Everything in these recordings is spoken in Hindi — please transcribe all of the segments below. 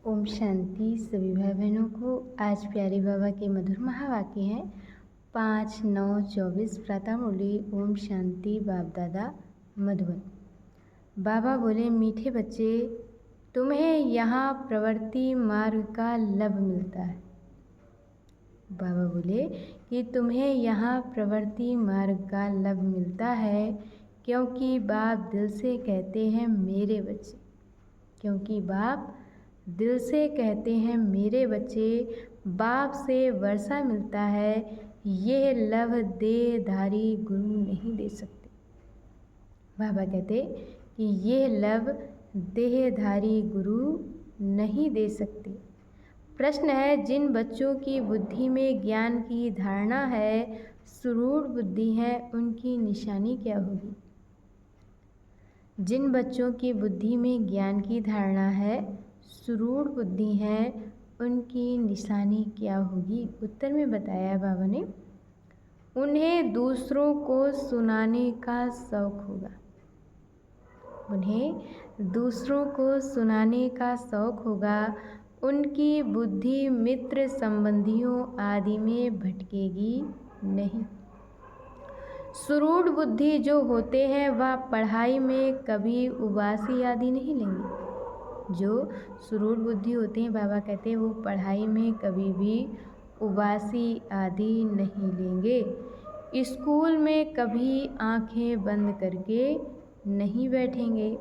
ओम शांति। सभी भाई बहनों को आज प्यारे बाबा के मधुर महावाक्य हैं 5-9-24 प्रातः मुरली। ओम शांति। बाप दादा मधुबन। बाबा बोले, मीठे बच्चे, तुम्हें यहाँ प्रवृत्ति मार्ग का लाभ मिलता है। बाबा बोले कि तुम्हें यहाँ प्रवृत्ति मार्ग का लाभ मिलता है क्योंकि बाप दिल से कहते हैं मेरे बच्चे, क्योंकि बाप दिल से कहते हैं मेरे बच्चे। बाप से वर्षा मिलता है, यह लव देहधारी गुरु नहीं दे सकते। बाबा कहते कि यह लव देहधारी गुरु नहीं दे सकते। प्रश्न है, जिन बच्चों की बुद्धि में ज्ञान की धारणा है, सुरूढ़ बुद्धि है, उनकी निशानी क्या होगी? जिन बच्चों की बुद्धि में ज्ञान की धारणा है, सुरूढ़ बुद्धि है, उनकी निशानी क्या होगी? उत्तर में बताया बाबा ने, उन्हें दूसरों को सुनाने का शौक होगा। उन्हें दूसरों को सुनाने का शौक होगा। उनकी बुद्धि मित्र संबंधियों आदि में भटकेगी नहीं। सुरूढ़ बुद्धि जो होते हैं वह पढ़ाई में कभी उबासी आदि नहीं लेंगे। जो सुरूढ़ बुद्धि होते हैं, बाबा कहते हैं, वो पढ़ाई में कभी भी उबासी आदि नहीं लेंगे। स्कूल में कभी आंखें बंद करके नहीं बैठेंगे।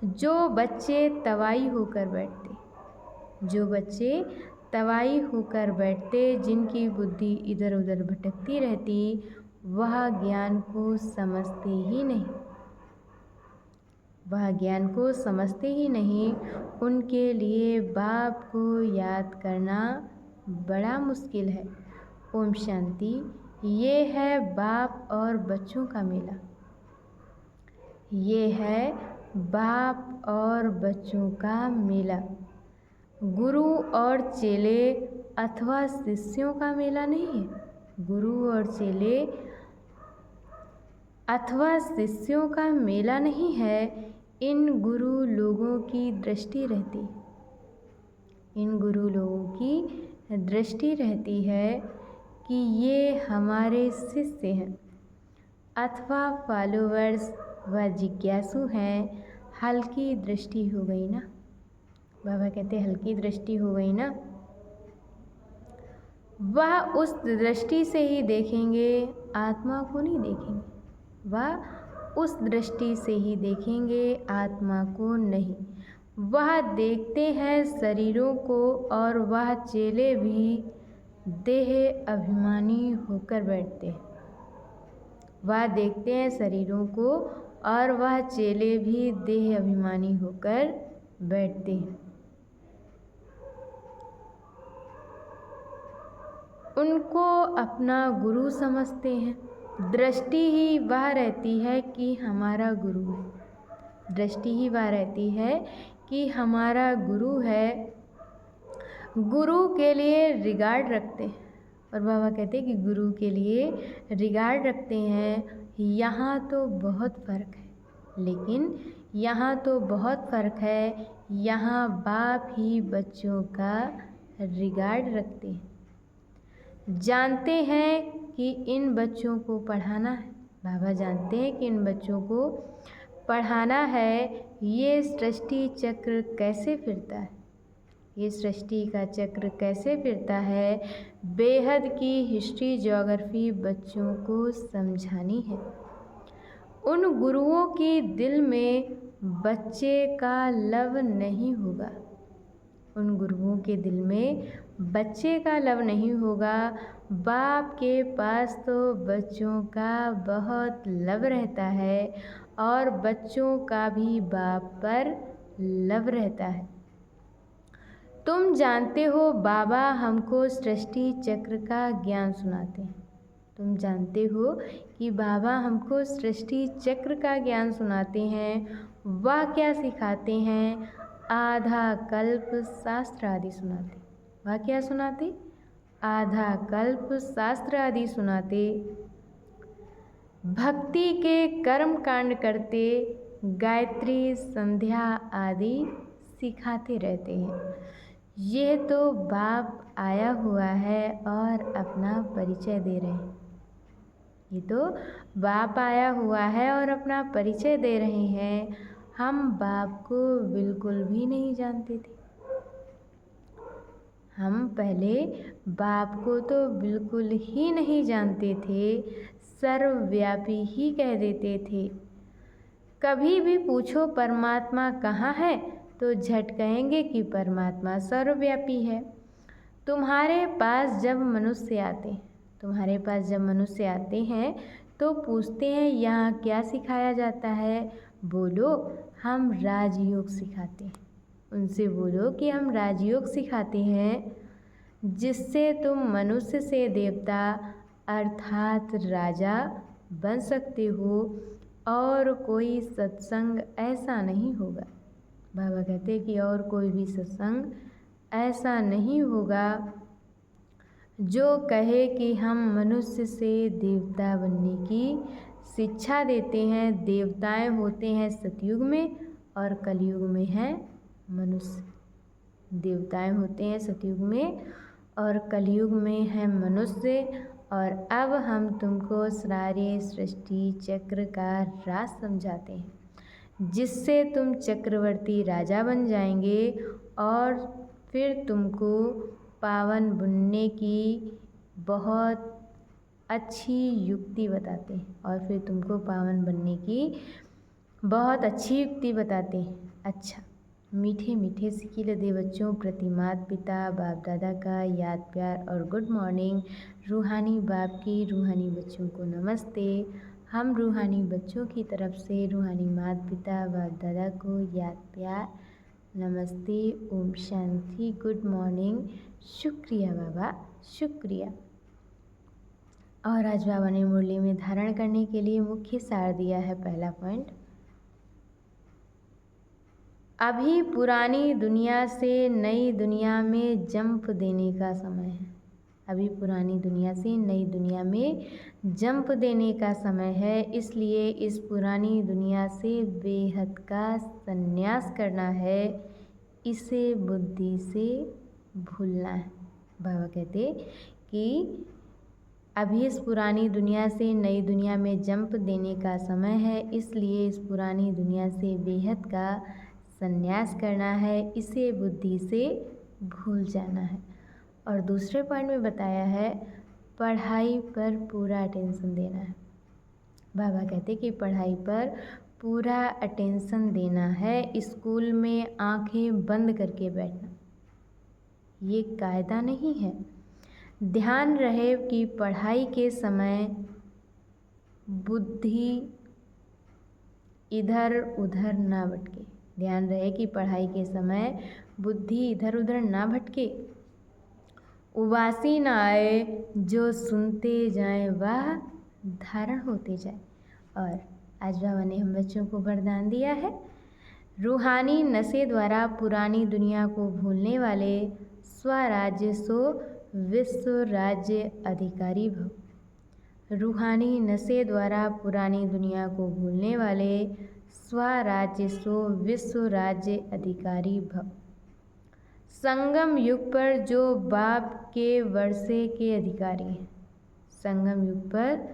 जो बच्चे तवाई होकर बैठते, जिनकी बुद्धि इधर उधर भटकती रहती, वह ज्ञान को समझते ही नहीं। उनके लिए बाप को याद करना बड़ा मुश्किल है। ओम शांति। ये है बाप और बच्चों का मेला। ये है बाप और बच्चों का मेला। गुरु और चेले अथवा शिष्यों का मेला नहीं है। गुरु और चेले अथवा शिष्यों का मेला नहीं है। इन गुरु लोगों की दृष्टि रहती है कि ये हमारे शिष्य हैं अथवा फॉलोअर्स व जिज्ञासु हैं। हल्की दृष्टि हो गई ना। बाबा कहते हल्की दृष्टि हो गई ना। वह उस दृष्टि से ही देखेंगे, आत्मा को नहीं देखेंगे। वह उस दृष्टि से ही देखेंगे, आत्मा को नहीं। वह देखते हैं शरीरों को, और वह चेले भी देह अभिमानी होकर बैठते हैं। वह देखते हैं शरीरों को, और वह चेले भी देह अभिमानी होकर बैठते हैं। उनको अपना गुरु समझते हैं। दृष्टि ही वह रहती है कि हमारा गुरु है। दृष्टि ही वह रहती है कि हमारा गुरु है। गुरु के लिए रिगार्ड रखते हैं। और बाबा कहते हैं कि गुरु के लिए रिगार्ड रखते हैं। यहाँ तो बहुत फ़र्क है, लेकिन यहाँ तो बहुत फ़र्क है। यहाँ बाप ही बच्चों का रिगार्ड रखते हैं। जानते हैं कि इन बच्चों को पढ़ाना है। बाबा जानते हैं कि इन बच्चों को पढ़ाना है। ये सृष्टि चक्र कैसे फिरता है? ये सृष्टि का चक्र कैसे फिरता है? बेहद की हिस्ट्री ज्योग्राफी बच्चों को समझानी है। उन गुरुओं की दिल में बच्चे का लव नहीं होगा। उन गुरुओं के दिल में बच्चे का लव नहीं होगा। बाप के पास तो बच्चों का बहुत लव रहता है, और बच्चों का भी बाप पर लव रहता है। तुम जानते हो, बाबा हमको सृष्टि चक्र का ज्ञान सुनाते हैं। तुम जानते हो कि बाबा हमको सृष्टि चक्र का ज्ञान सुनाते हैं। वह क्या सिखाते हैं? आधा कल्प शास्त्र आदि सुनाते। वह क्या सुनाते? आधा कल्प शास्त्र आदि सुनाते। भक्ति के कर्म कांड करते, गायत्री संध्या आदि सिखाते रहते हैं। ये तो बाप आया हुआ है और अपना परिचय दे रहे हैं। ये तो बाप आया हुआ है और अपना परिचय दे रहे हैं। हम बाप को बिल्कुल भी नहीं जानते थे। हम पहले बाप को तो बिल्कुल ही नहीं जानते थे, सर्वव्यापी ही कह देते थे। कभी भी पूछो परमात्मा कहाँ है तो झट कहेंगे कि परमात्मा सर्वव्यापी है। तुम्हारे पास जब मनुष्य आते हैं तो पूछते हैं यहाँ क्या सिखाया जाता है? बोलो हम राजयोग सिखाते हैं। उनसे बोलो कि हम राजयोग सिखाते हैं, जिससे तुम मनुष्य से देवता अर्थात राजा बन सकते हो और कोई सत्संग ऐसा नहीं होगा। बाबा कहते कि और कोई भी सत्संग ऐसा नहीं होगा जो कहे कि हम मनुष्य से देवता बनने की शिक्षा देते हैं। देवताएं होते हैं सतयुग में और कलयुग में है मनुष्य। देवताएं होते हैं सतयुग में और कलयुग में है मनुष्य। और अब हम तुमको सारे सृष्टि चक्र का राज समझाते हैं, जिससे तुम चक्रवर्ती राजा बन जाएंगे और फिर तुमको पावन बनने की बहुत अच्छी युक्ति बताते हैं। अच्छा, मीठे मीठे सिकिल दे बच्चों प्रति माता पिता बाप दादा का याद प्यार और गुड मॉर्निंग। रूहानी बाप की रूहानी बच्चों को नमस्ते। हम रूहानी बच्चों की तरफ से रूहानी माता पिता बाप दादा को याद प्यार नमस्ते, ओम शांति, गुड मॉर्निंग। शुक्रिया बाबा, शुक्रिया। और आज बाबा ने मुरली में धारण करने के लिए मुख्य सार दिया है। पहला पॉइंट, अभी पुरानी दुनिया से नई दुनिया में जंप देने का समय है। अभी पुरानी दुनिया से नई दुनिया में जंप देने का समय है। इसलिए इस पुरानी दुनिया से बेहद का संन्यास करना है, इसे बुद्धि से भूलना है। बाबा कहते कि अभी इस पुरानी दुनिया से नई दुनिया में जंप देने का समय है, इसलिए इस पुरानी दुनिया से बेहद का संन्यास करना है, इसे बुद्धि से भूल जाना है। और दूसरे पॉइंट में बताया है पढ़ाई पर पूरा अटेंशन देना है। बाबा कहते कि पढ़ाई पर पूरा अटेंशन देना है। स्कूल में आंखें बंद करके बैठना ये कायदा नहीं है। ध्यान रहे कि पढ़ाई के समय बुद्धि इधर उधर ना भटके। ध्यान रहे कि पढ़ाई के समय बुद्धि इधर उधर ना भटके। उबासी ना आए, जो सुनते जाए वह धारण होते जाए। और आज बाबा ने हम बच्चों को वरदान दिया है, रूहानी नशे द्वारा पुरानी दुनिया को भूलने वाले स्वराज्य सो विश्व राज्य अधिकारी भव। रूहानी नशे द्वारा पुरानी दुनिया को भूलने वाले स्वराज्य सो विश्व राज्य अधिकारी भव। संगम युग पर जो बाप के वर्षे के अधिकारी हैं, संगम युग पर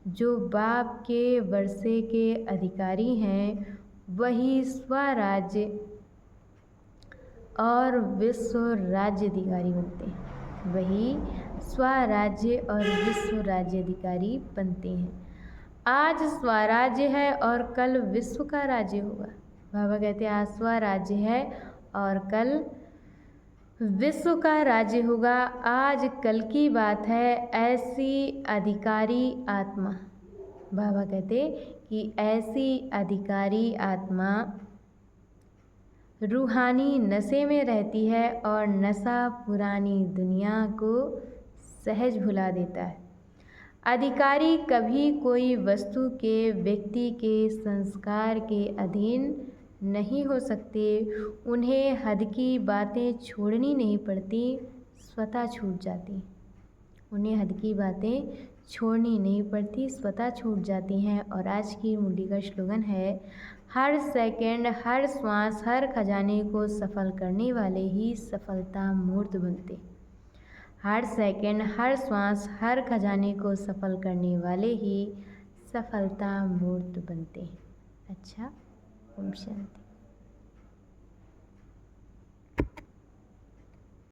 जो बाप के वर्षे के अधिकारी हैं, वही स्वराज्य और विश्व राज्य अधिकारी बनते हैं। वही स्वराज्य और विश्व राज्य अधिकारी बनते हैं। आज स्वराज्य है और कल विश्व का राज्य होगा। बाबा कहते हैं आज स्वराज्य है और कल विश्व का राज्य होगा। आज कल की बात है। ऐसी अधिकारी आत्मा, बाबा कहते कि ऐसी अधिकारी आत्मा रूहानी नशे में रहती है और नशा पुरानी दुनिया को सहज भुला देता है। अधिकारी कभी कोई वस्तु के, व्यक्ति के संस्कार के अधीन नहीं हो सकते। उन्हें हद की बातें छोड़नी नहीं पड़ती, स्वतः छूट जाती। उन्हें हद की बातें छोड़नी नहीं पड़ती, स्वतः छूट जाती हैं। और आज की मुरली का स्लोगन है, हर सेकंड, हर श्वास, हर खजाने को सफल करने वाले ही सफलता मूर्त बनते। हर सेकंड, हर श्वास, हर खजाने को सफल करने वाले ही सफलता मूर्त बनते हैं। अच्छा, ओम शांति।